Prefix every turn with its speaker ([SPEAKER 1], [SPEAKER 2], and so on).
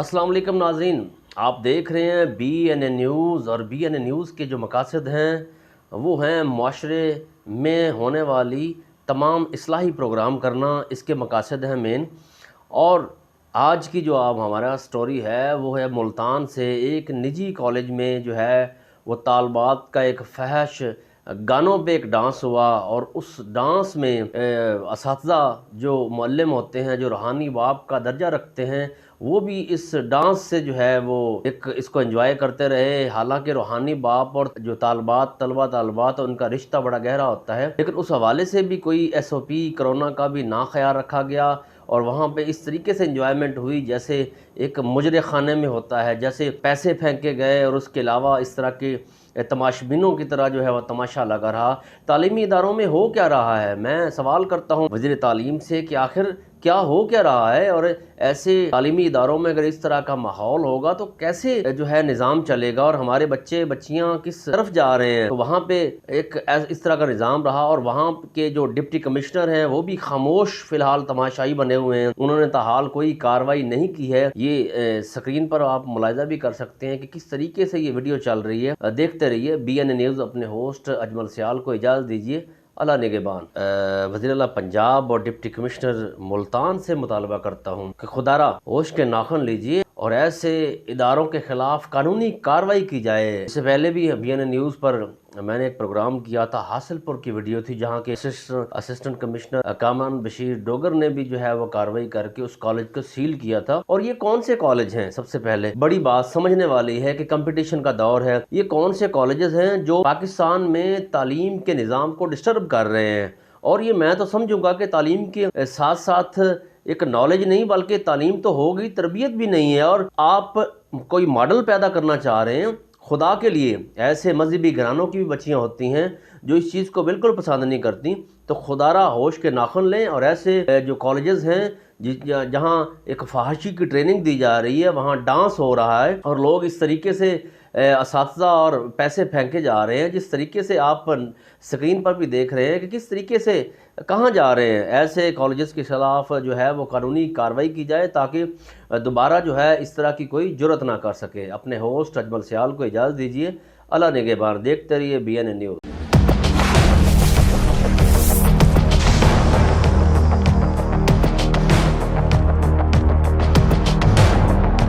[SPEAKER 1] अस्सलाम वालेकुम नाज़रीन, आप देख रहे हैं BNA न्यूज़। और BNA न्यूज़ के जो मकासद हैं वो हैं माशरे में होने वाली तमाम इस्लाही प्रोग्राम करना, इसके मकासद हैं मेन। और आज की जो आप हमारा स्टोरी है वो है मुल्तान से एक निजी कॉलेज में जो है वो तालबात का एक फहश गानों पे एक डांस हुआ, और उस डांस में असातिज़ा जो मुअल्लिम होते हैं, जो रूहानी बाप का दर्जा रखते हैं, वो भी इस डांस से जो है वो एक इसको एंजॉय करते रहे। हालांकि रूहानी बाप और जो तलबात उनका रिश्ता बड़ा गहरा होता है, लेकिन उस हवाले से भी कोई SOP कोरोना का भी ना ख्याल रखा गया, और वहाँ पे इस तरीके से एंजॉयमेंट हुई जैसे एक मुजरे खाने में होता है, जैसे पैसे फेंके गए और उसके अलावा इस तरह के तमाशबीनों की तरह जो है वह तमाशा लगा रहा। तालीमी इदारों में हो क्या रहा है? मैं सवाल करता हूँ वज़ीर तालीम से कि आखिर क्या हो क्या रहा है, और ऐसे तालीमी इदारों में अगर इस तरह का माहौल होगा तो कैसे जो है निज़ाम चलेगा, और हमारे बच्चे बच्चियां किस तरफ जा रहे हैं। तो वहाँ पे एक इस तरह का निज़ाम रहा, और वहाँ के जो डिप्टी कमिश्नर हैं वो भी खामोश फ़िलहाल तमाशाई बने हुए हैं, उन्होंने ताहाल कोई कार्रवाई नहीं की है। ये स्क्रीन पर आप मुलाहिज़ा भी कर सकते हैं कि किस तरीके से ये वीडियो चल रही है। देखते रहिए BNA न्यूज़। अपने होस्ट अजमल सियाल को इजाज़त दीजिए। अल्लाह निगहबान। वज़ीर आला पंजाब और डिप्टी कमिश्नर मुल्तान से मुतालबा करता हूँ कि खुदारा होश के नाखुन लीजिए और ऐसे इदारों के ख़िलाफ़ कानूनी कार्रवाई की जाए। इससे पहले भी BNA न्यूज़ पर मैंने एक प्रोग्राम किया था, हासिलपुर की वीडियो थी, जहाँ के असिस्टेंट कमिश्नर कामरान बशीर डोगर ने भी जो है वो कार्रवाई करके उस कॉलेज को सील किया था। और ये कौन से कॉलेज हैं? सबसे पहले बड़ी बात समझने वाली है कि कंपटीशन का दौर है। ये कौन से कॉलेजेस हैं जो पाकिस्तान में तालीम के निज़ाम को डिस्टर्ब कर रहे हैं? और ये मैं तो समझूंगा कि तालीम के साथ साथ एक नॉलेज नहीं बल्कि तालीम तो हो गई, तरबियत भी नहीं है, और आप कोई मॉडल पैदा करना चाह रहे हैं। खुदा के लिए ऐसे मजहबी घरानों की भी बच्चियां होती हैं जो इस चीज़ को बिल्कुल पसंद नहीं करती, तो खुदारा होश के नाखुन लें। और ऐसे जो कॉलेजेस हैं जहां एक फहाशी की ट्रेनिंग दी जा रही है, वहां डांस हो रहा है और लोग इस तरीके से असातिज़ा और पैसे फेंके जा रहे हैं, जिस तरीके से आप स्क्रीन पर भी देख रहे हैं कि किस तरीके से कहाँ जा रहे हैं। ऐसे कॉलेजेस के खिलाफ जो है वो कानूनी कार्रवाई की जाए ताकि दोबारा जो है इस तरह की कोई जुर्रत ना कर सके। अपने होस्ट अजमल सियाल को इजाज़त दीजिए। अल्लाह निगहबान। देखते रहिए BNA न्यूज़।